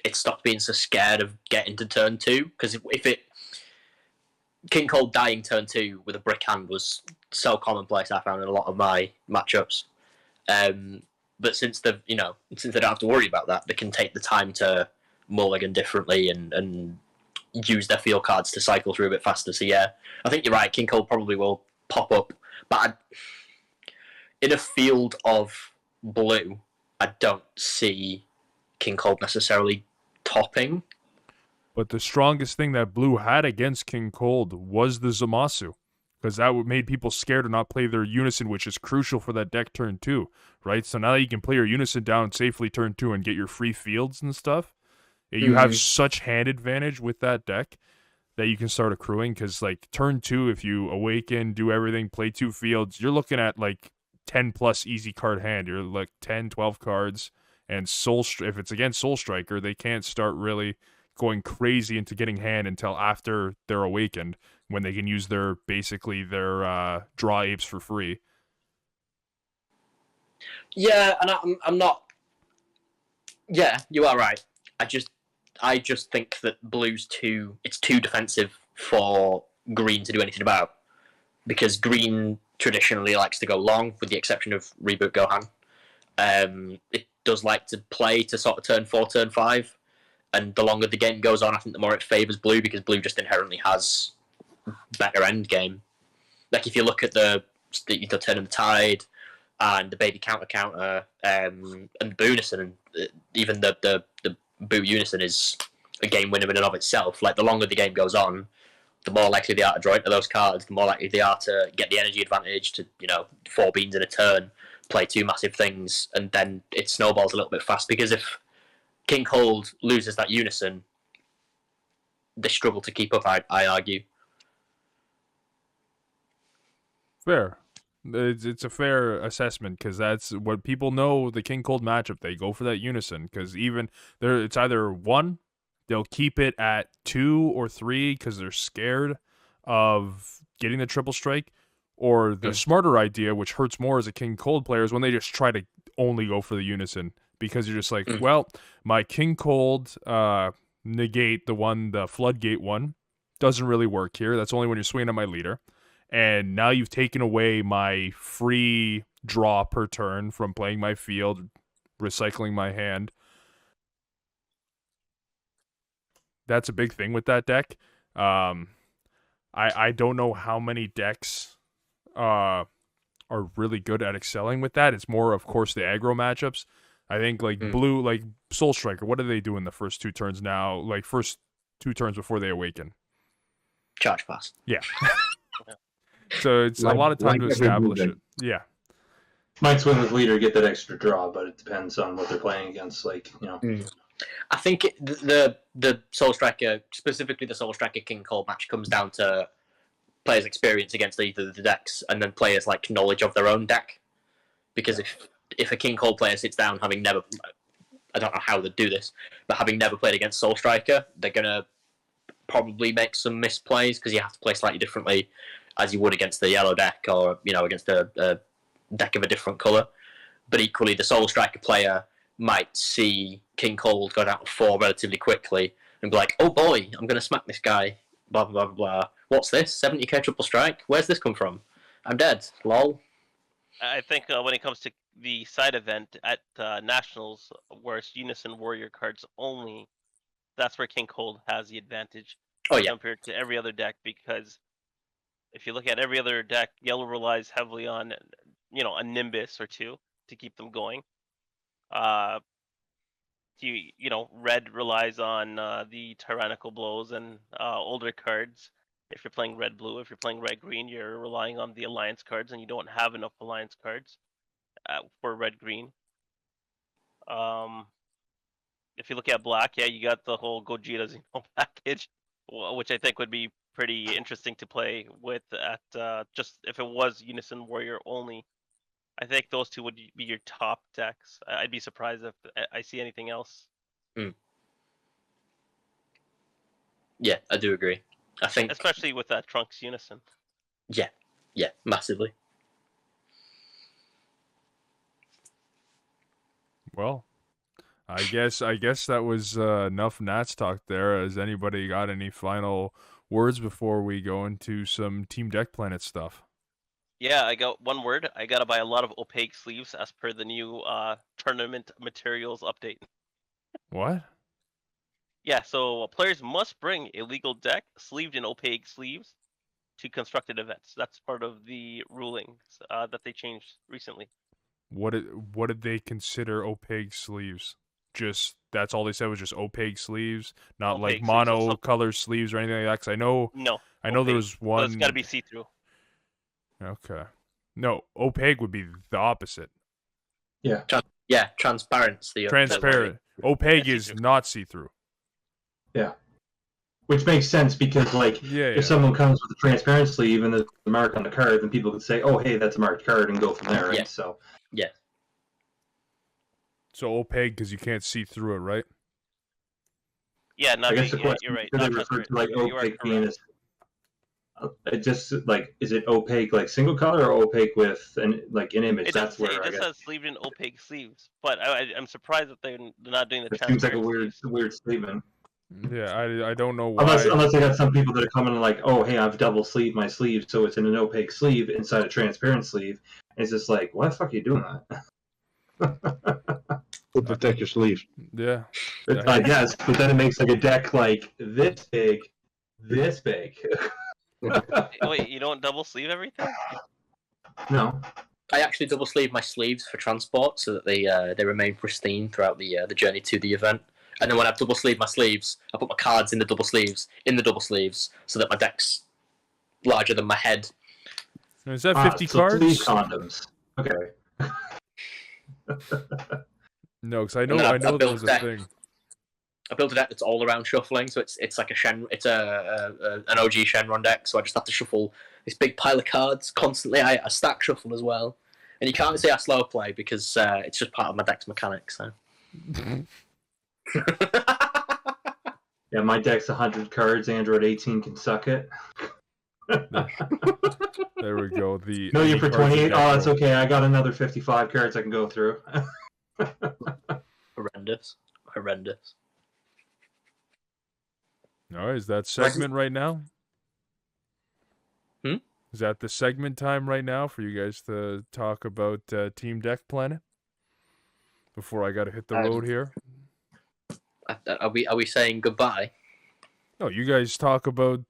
it stopped being so scared of getting to turn 2, because if King Cold dying turn 2 with a brick hand was so commonplace. I found in a lot of my matchups. But since they don't have to worry about that, they can take the time to mulligan differently and use their field cards to cycle through a bit faster. So yeah, I think you're right. King Cold probably will pop up, but in a field of blue, I don't see King Cold necessarily topping. But the strongest thing that blue had against King Cold was the Zamasu, because that made people scared to not play their Unison, which is crucial for that deck turn 2, right? So now that you can play your Unison down safely turn 2 and get your free fields and stuff, you have such hand advantage with that deck that you can start accruing, because like turn 2, if you awaken, do everything, play 2 fields, you're looking at like 10 plus easy card hand. You're like 10, 12 cards, and if it's against Soul Striker, they can't start really going crazy into getting hand until after they're awakened, when they can use their draw apes for free. Yeah, and I'm not. Yeah, you are right. I just think that blue's too defensive for green to do anything about, because green traditionally likes to go long, with the exception of Reboot Gohan. It does like to play to sort of turn 4, turn 5, and the longer the game goes on, I think the more it favours blue, because blue just inherently has better end game. Like if you look at the Turn of the Tide and the Baby Counter and the Boo Unison, and even the Boo Unison is a game winner in and of itself. Like the longer the game goes on, the more likely they are to draw into those cards, the more likely they are to get the energy advantage to 4 beans in a turn, play 2 massive things, and then it snowballs a little bit fast, because if King Cold loses that Unison, they struggle to keep up, I argue. Fair. It's a fair assessment, because that's what people know. The King Cold matchup, they go for that Unison, because it's either 1, they'll keep it at 2 or 3 because they're scared of getting the triple strike, or the smarter idea, which hurts more as a King Cold player, is when they just try to only go for the Unison, because you're just like, well, my King Cold negate the Floodgate one doesn't really work here. That's only when you're swinging at my leader. And now you've taken away my free draw per turn from playing my field, recycling my hand. That's a big thing with that deck. I don't know how many decks are really good at excelling with that. It's more, of course, the aggro matchups. I think blue, like Soul Striker, what do they do in the first 2 turns now? Like first 2 turns before they awaken? Charge pass. Yeah. So it's a lot of time to establish it. Yeah. Might swing with leader, get that extra draw, but it depends on what they're playing against. I think the Soul Striker, specifically the Soul Striker King Cold match, comes down to players' experience against either of the decks, and then players' knowledge of their own deck. Because if a King Cold player sits down having never, I don't know how they do this, but having never played against Soul Striker, they're gonna probably make some misplays, because you have to play slightly differently as you would against the yellow deck, or against a deck of a different colour. But equally, the Soul Striker player might see King Cold go down to 4 relatively quickly and be like, oh boy, I'm going to smack this guy, blah, blah, blah, blah. What's this? 70k triple strike? Where's this come from? I'm dead. Lol. I think when it comes to the side event at Nationals, where it's Unison Warrior cards only, that's where King Cold has the advantage compared to every other deck, because if you look at every other deck, yellow relies heavily on, a Nimbus or 2 to keep them going. Red relies on the Tyrannical Blows and older cards. If you're playing red-blue, if you're playing red-green, you're relying on the Alliance cards, and you don't have enough Alliance cards for red-green. If you look at black, you got the whole Gogeta Xeno package, which I think would be pretty interesting to play with at just if it was Unison Warrior only. I think those 2 would be your top decks. I'd be surprised if I see anything else. Yeah, I do agree. I think, especially with that Trunks Unison. Yeah, massively. Well, I guess that was enough Nats talk there. Has anybody got any final words before we go into some Team Deck Planet stuff? Yeah, I got one word. I gotta buy a lot of opaque sleeves as per the new tournament materials update. What? Yeah, so players must bring a legal deck sleeved in opaque sleeves to constructed events. That's part of the rulings that they changed recently. What did they consider opaque sleeves? Just that's all they said was just opaque sleeves, not Opaque like sleeves, so mono color sleeves or anything like that. 'Cause I know there opaque. was So one. it's gotta be see-through. Okay. No, opaque would be the opposite. Yeah. Yeah, transparent's the Transparent. Opaque Yeah, is see-through. not see-through. Yeah. Which makes sense because, like, Yeah, if someone comes with a transparent sleeve and the mark on the card, then people could say, "Oh, hey, that's a marked card," and go from there. Right? Yeah. So. Yeah. So opaque because you can't see through it, right? Yeah, I guess the question you're right. do they Not refer transparent. to like You are opaque being correct. it just like is it opaque like single color or opaque with an image? It That's doesn't say. where It I just guess says sleeved in opaque sleeves. But I'm surprised that they're not doing the it seems like a transparent sleeves. weird statement. Yeah, I don't know why. Unless I got some people that are coming and like, oh hey, I've double sleeved my sleeve, so it's in an opaque sleeve inside a transparent sleeve. And it's just like, why the fuck are you doing that? To protect your sleeves. Yeah. I guess, but then it makes like a deck like this big. Wait, you don't double sleeve everything? No. I actually double sleeve my sleeves for transport so that they remain pristine throughout the journey to the event. And then when I double sleeve my sleeves, I put my cards in the double sleeves, so that my deck's larger than my head. Is that 50 cards? Sleeve condoms. Okay. No, because I know there was a thing. I built a deck that's all around shuffling, so it's like an OG Shenron deck. So I just have to shuffle this big pile of cards constantly. I stack shuffle as well, and you can't say I slow play because it's just part of my deck's mechanics. So. Yeah, my deck's 100 cards. Android 18 can suck it. There we go. No, you're for 28. Oh, that's okay. I got another 55 cards I can go through. Horrendous. No, is that segment right now? Is that the segment time right now for you guys to talk about Team Deck Planet? Before I got to hit the road here. Are we saying goodbye? No, you guys talk about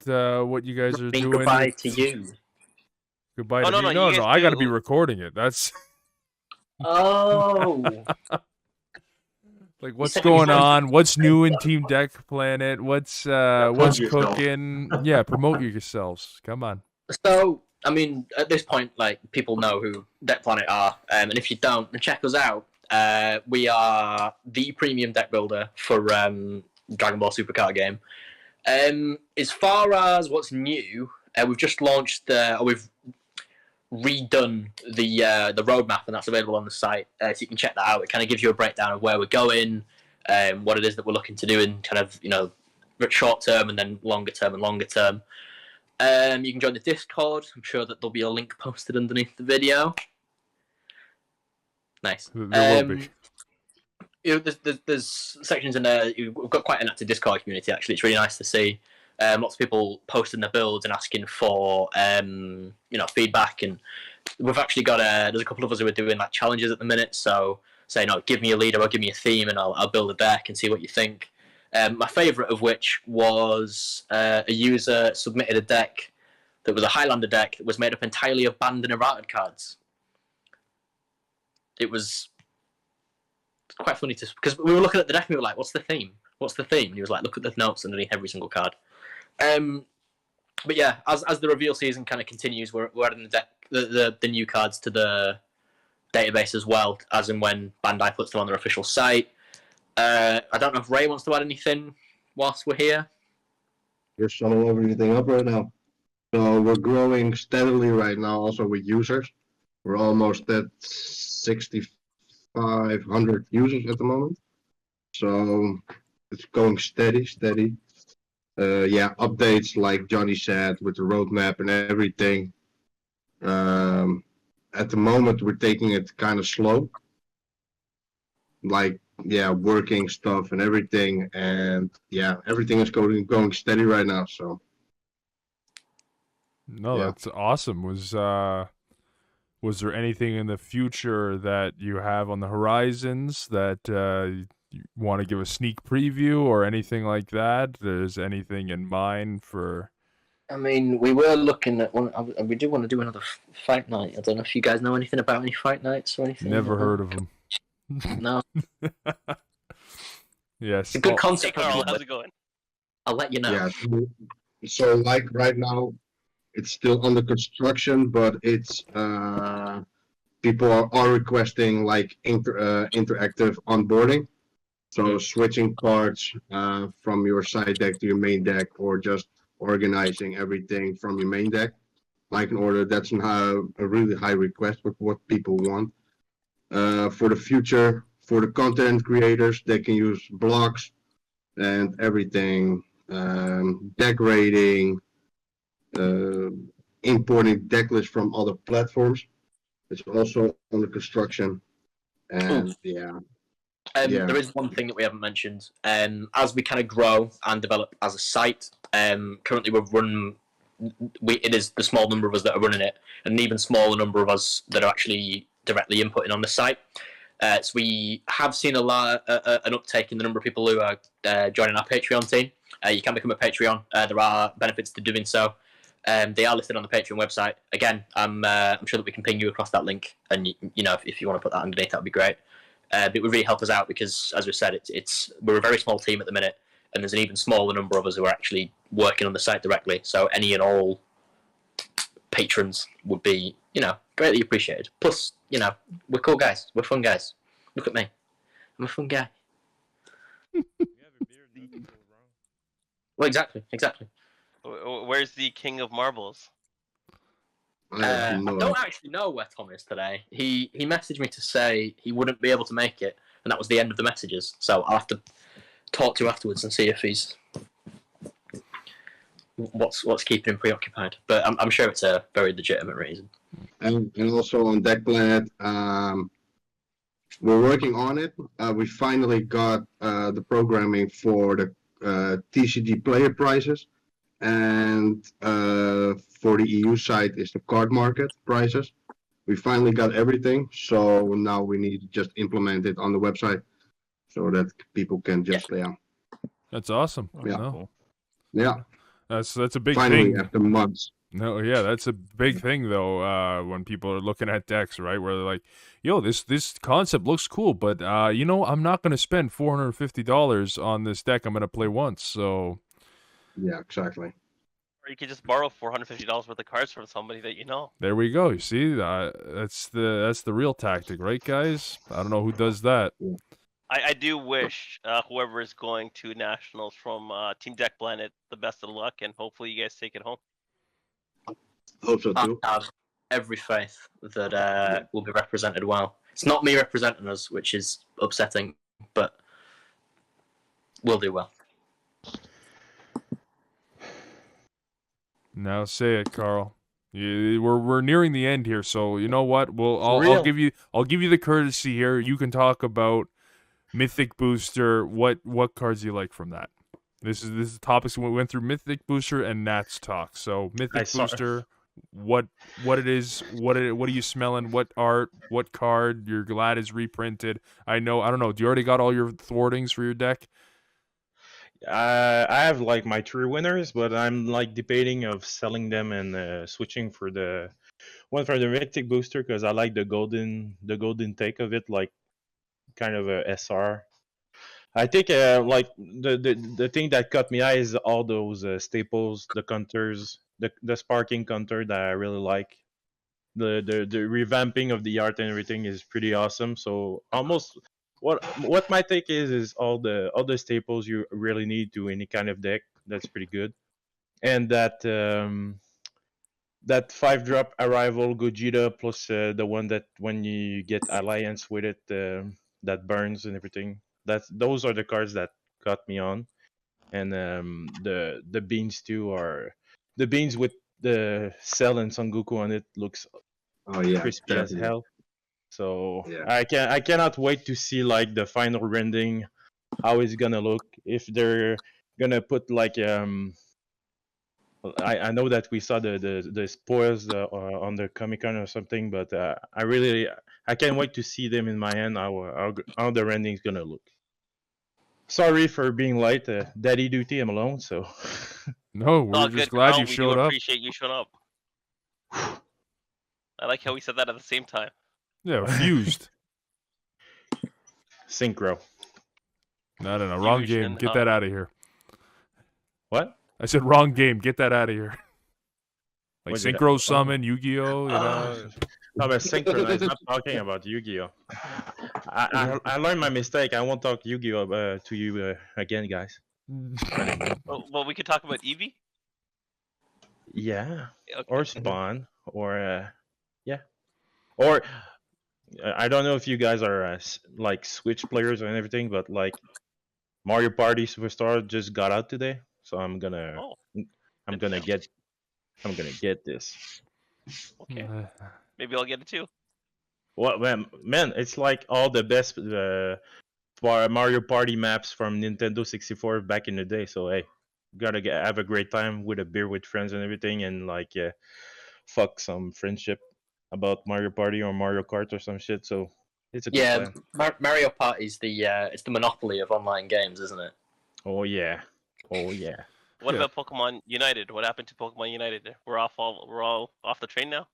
what you guys are doing. Goodbye to you. Goodbye to me. No, I got to be recording it. That's. Oh. Like what's going on? What's new in Team Deck Planet? What's cooking? Yeah, promote yourselves. Come on. So, I mean, at this point, like people know who Deck Planet are, and if you don't, then check us out. We are the premium deck builder for Dragon Ball Super card game. As far as what's new, we've just launched we've redone the roadmap, and that's available on the site, so you can check that out. It kind of gives you a breakdown of where we're going, what it is that we're looking to do in kind of short term and then longer term. You can join the Discord. I'm sure that there'll be a link posted underneath the video. Nice. There will be. There's sections in there. We've got quite an active Discord community. Actually, it's really nice to see. Lots of people posting their builds and asking for feedback, and we've actually got there's a couple of us who are doing like challenges at the minute. So say no, give me a leader or give me a theme, and I'll build a deck and see what you think. My favourite of which was a user submitted a deck that was a Highlander deck that was made up entirely of banned and errated cards. It was quite funny because we were looking at the deck and we were like, "What's the theme? What's the theme?" And he was like, "Look at the notes underneath every single card." But yeah, as the reveal season kind of continues, we're adding the deck, the new cards to the database as well, as and when Bandai puts them on their official site. I don't know if Ray wants to add anything whilst we're here. We're summing everything up right now. So we're growing steadily right now, also with users. We're almost at 6,500 users at the moment. So it's going steady. Updates like Johnny said with the roadmap and everything. At the moment, we're taking it kind of slow. Working stuff and everything, and everything is going steady right now. So No, Yeah. that's awesome. Was there anything in the future that you have on the horizons that you want to give a sneak preview or anything like that? There's anything in mind for? I mean, we were looking at one. We do want to do another fight night. I don't know if you guys know anything about any fight nights or anything. Never heard of them. No. Yes. It's a good Hey concept. Karl, how's it going? I'll let you know. Yeah. So like right now, it's still under construction, but it's people are requesting like interactive onboarding. So switching parts from your side deck to your main deck, or just organizing everything from your main deck, like in order. That's a really high request with what people want. For the future, for the content creators, they can use blocks and everything, deck rating, importing deck lists from other platforms. It's also under construction, and yeah. There is one thing that we haven't mentioned. As we kind of grow and develop as a site, currently we're running. It is the small number of us that are running it, and an even smaller number of us that are actually directly inputting on the site. So we have seen an uptake in the number of people who are joining our Patreon team. You can become a Patreon. There are benefits to doing so. They are listed on the Patreon website. Again, I'm sure that we can ping you across that link, and you know if you want to put that underneath, that would be great. But it would really help us out because, as we said, we're a very small team at the minute, and there's an even smaller number of us who are actually working on the site directly. So any and all patrons would be, greatly appreciated. Plus, we're cool guys. We're fun guys. Look at me. I'm a fun guy. Well, exactly. Where's the King of Marbles? I don't actually know where Tom is today. He messaged me to say he wouldn't be able to make it, and that was the end of the messages. So I'll have to talk to him afterwards and see if he's what's keeping him preoccupied. But I'm sure it's a very legitimate reason. And also on Deck Planet, we're working on it. We finally got the programming for the TCG player prices, and for the EU side is the card market prices. We finally got everything, so now we need to just implement it on the website so that people can just That's awesome. Yeah. No. Yeah. That's a big Finally, thing. after months. No, yeah, that's a big thing though. When people are looking at decks, right, where they're like, "Yo, this concept looks cool, but I'm not gonna spend $450 on this deck. I'm gonna play once." So. Yeah, exactly. Or you could just borrow $450 worth of cards from somebody that you know. There we go. You see, that's the real tactic, right, guys? I don't know who does that. I do wish whoever is going to nationals from Team Deck Planet the best of luck, and hopefully you guys take it home. Hope so too. I have every faith that will be represented well. It's not me representing us, which is upsetting, but we'll do well. Now say it, Karl. We're nearing the end here, so you know what? I'll give you the courtesy here. You can talk about Mythic Booster. What cards do you like from that? This is the topics we went through: Mythic Booster and Nats talk. So Mythic Booster, what it is, what are you smelling? What art? What card? You're glad is reprinted. I don't know. Do you already got all your thwartings for your deck? I have like my 3 winners, but I'm like debating of selling them and switching for the one for the Mythic Booster because I like the golden take of it, like kind of a SR. I think like the thing that caught me eye is all those staples, the counters, the sparking counter that I really like. The revamping of the art and everything is pretty awesome. So almost. What my take is all the staples you really need to any kind of deck. That's pretty good, and that 5-drop arrival Gogeta plus the one that when you get alliance with it that burns and everything. Those are the cards that got me on, and the beans too are the beans with the Cell and Son Goku on it looks crispy as hell. So I cannot wait to see like the final rendering, how it's gonna look. If they're gonna put like I know that we saw the spoils on the Comic Con or something, but I can't wait to see them in my hand. How the rending's gonna look. Sorry for being late, daddy duty. I'm alone, so. No, we're Oh, just good, glad Karl. you We showed do up. appreciate you showing up. I like how we said that at the same time. Yeah, fused. Synchro. No, wrong game. Fusion, Get huh? that out of here. What? I said wrong game. Get that out of here. Like What did Synchro Summon, Yu-Gi-Oh, you know. No, but synchronized. I'm talking about Yu-Gi-Oh. I learned my mistake. I won't talk Yu-Gi-Oh to you again, guys. Well, we could talk about Eevee. Yeah, Okay. or Spawn, or yeah, or I don't know if you guys are like Switch players and everything, but like Mario Party Superstar just got out today, so I'm gonna Oh, I'm good gonna to get this. Okay. Maybe I'll get it too. Well, man, it's like all the best Mario Party maps from Nintendo 64 back in the day. So hey, gotta have a great time with a beer with friends and everything, and like fuck some friendship about Mario Party or Mario Kart or some shit. So it's a good plan. Mario Party's it's the monopoly of online games, isn't it? Oh yeah, oh yeah. What Yeah. about Pokemon United? What happened to Pokemon United? We're all off the train now.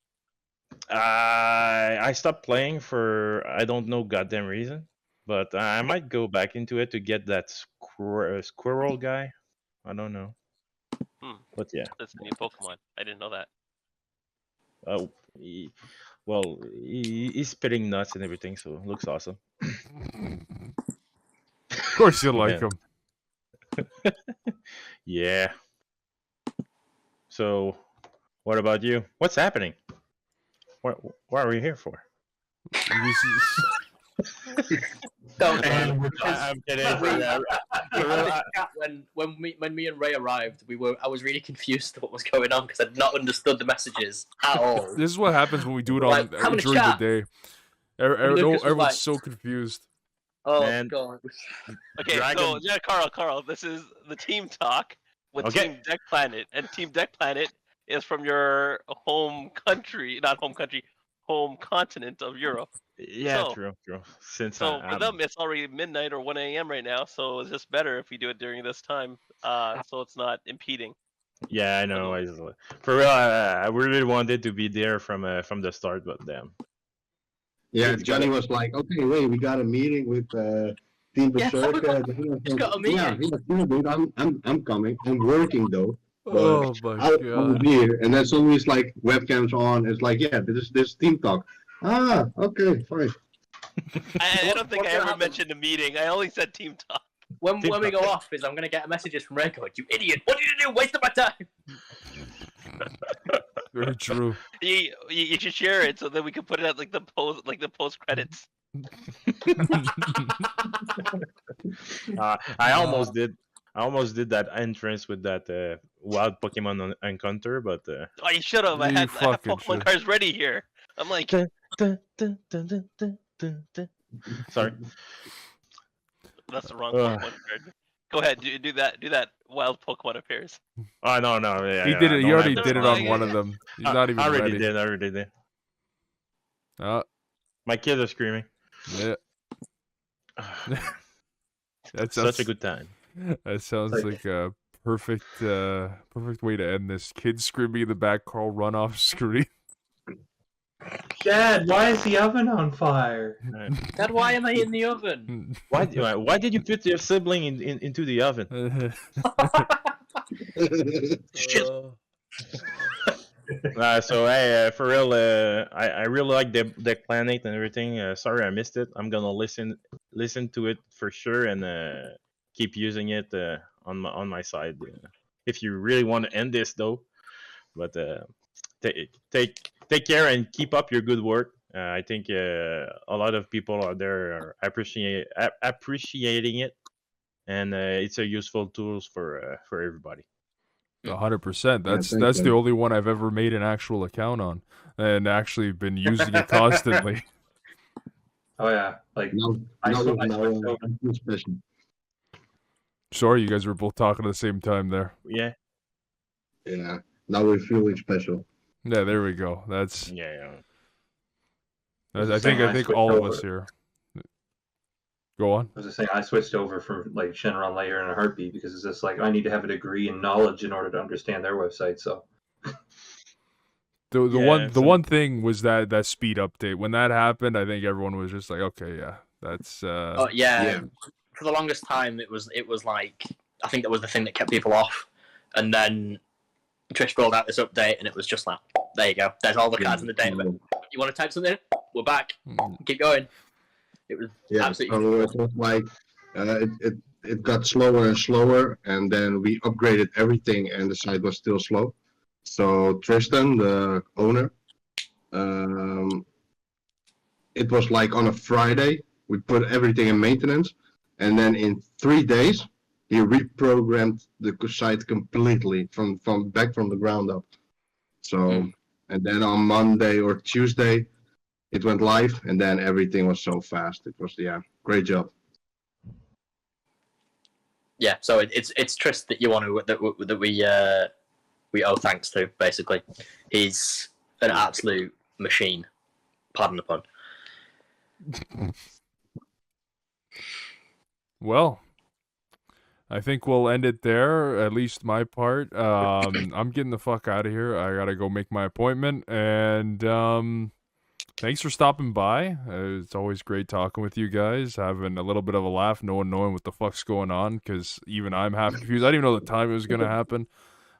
I stopped playing for I don't know goddamn reason, but I might go back into it to get that squirrel guy. I don't know, but yeah. That's a new Pokemon. I didn't know that. Oh, he's spitting nuts and everything, so it looks awesome. Of course you like Yeah. him. Yeah. So, what about you? What's happening? What are we here for? Don't I'm worry. kidding. When me and Ray arrived, I was really confused at what was going on because I'd not understood the messages at all. This is what happens when we do it Like, on having a during the chat. day. Lucas was Everyone's like- so confused. Oh Man. god. Okay, so yeah, Karl, this is the team talk with Okay. Team Deck Planet, and Team Deck Planet is from your home country, not home country, home continent of Europe. Yeah, So- true. Since So I'm- for them, it's already midnight or 1 a.m. right now, so it's just better if we do it during this time, so it's not impeding. yeah, I know. For real, I really wanted to be there from the start, but damn. Yeah, It's Johnny good. was like, okay, wait, we got a meeting with Team Yeah, Berserk. just got a meeting. Yeah, cool, dude. I'm coming. I'm working though. Oh my I'll god. be here. And then suddenly like webcams on. It's like, yeah, this is team talk. Ah, okay, fine. I don't think What's I ever gonna happen? mentioned a meeting. I only said team talk. When Team we talk. go off, is I'm gonna get messages from Ray going, "You idiot! What did you do? Wasted my time." Very true. You should share it so that we can put it at like the post credits. I almost did. I almost did that entrance with that wild Pokemon encounter, but Oh, you should have. I You had fucking Pokemon should. cards ready here. I'm like, sorry. that's the wrong Ugh. Pokemon card. Go ahead, do that. Wild Pokemon appears. Oh no. Yeah, He yeah, did I it. He don't already have did that it one. on one of them. He's not even I already ready. did. I already did. My kids are screaming. Yeah, that's Such a good time. That sounds like a perfect way to end this. Kids screaming in the back. Karl run off screen. Dad, why is the oven on fire? Dad, why am I in the oven? Why did you put your sibling into the oven? Shit. So hey, for real, I really like the planet and everything. Sorry I missed it. I'm gonna listen to it for sure and keep using it on my side. If you really want to end this though, but take care and keep up your good work. I think a lot of people out there are appreciating it, and it's a useful tools for everybody. 100%. That's thank that's the you. only one I've ever made an actual account on, and actually been using it constantly. Oh yeah, like No, I no, switched no, over. I'm too special. Sorry, you guys were both talking at the same time there. Yeah. Yeah. Now we're feeling special. Yeah, there we go. That's. Yeah. I think all of us here. Go on. I was just saying, I switched over from like Shenron Layer in a heartbeat because it's just like I need to have a degree in knowledge in order to understand their website. So The one thing was that speed update. When that happened, I think everyone was just like, okay, yeah, that's. Oh yeah. For the longest time, it was like I think that was the thing that kept people off, and then Trish rolled out this update, and it was just like, there you go. There's all the cards in the database. You want to type something? We're back. Keep going. It was absolutely. So it was like it got slower and slower, and then we upgraded everything, and the site was still slow. So Tristan, the owner, it was like on a Friday we put everything in maintenance, and then in 3 days he reprogrammed the site completely from the ground up. So and then on Monday or Tuesday it went live, and then everything was so fast. It was great job. Yeah, so it's Trist that you want to that we owe thanks to. Basically, he's an absolute machine. Pardon the pun. Well, I think we'll end it there. At least my part. I'm getting the fuck out of here. I gotta go make my appointment, and thanks for stopping by. It's always great talking with you guys, having a little bit of a laugh, no one knowing what the fuck's going on, because even I'm half confused. I didn't even know the time it was going to happen.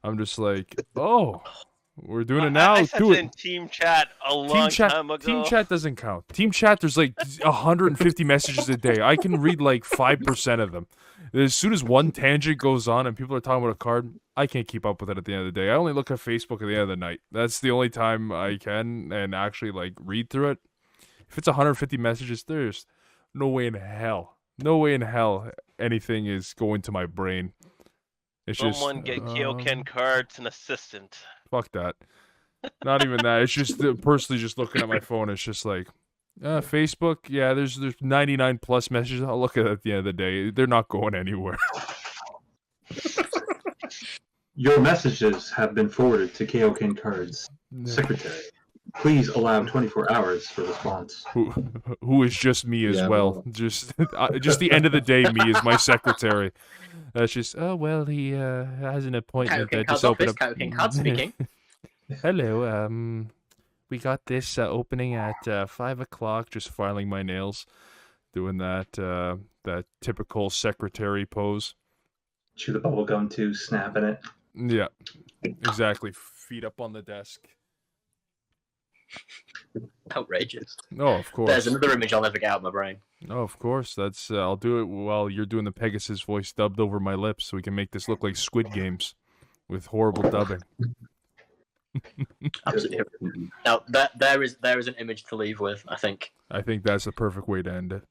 I'm just like, oh, we're doing it now? I said Do it it. in team chat a long time ago. Team chat doesn't count. Team chat, there's like 150 messages a day. I can read like 5% of them. As soon as one tangent goes on and people are talking about a card, I can't keep up with it at the end of the day. I only look at Facebook at the end of the night. That's the only time I can and actually like read through it. If it's 150 messages, there's no way in hell anything is going to my brain. It's Someone get Kyoken cards and assistant. Fuck that. Not even that. It's just personally just looking at my phone. It's just like, Facebook. Yeah, there's 99 plus messages. I'll look at it at the end of the day. They're not going anywhere. your messages have been forwarded to Kyoken Cards secretary. Please allow 24 hours for response. Who is just me as well. Just the end of the day, me is my secretary. That's just, he has an appointment that just opened up. Card speaking. Hello, we got this opening at 5 o'clock, just filing my nails, doing that typical secretary pose. Chew the bubble gum too, snapping it. Yeah, exactly. Feet up on the desk. Outrageous. Oh, of course. There's another image I'll never get out of my brain. Oh, of course. That's I'll do it while you're doing the Pegasus voice dubbed over my lips, so we can make this look like Squid Games with horrible dubbing. Absolutely. Now there is an image to leave with. I think that's the perfect way to end it.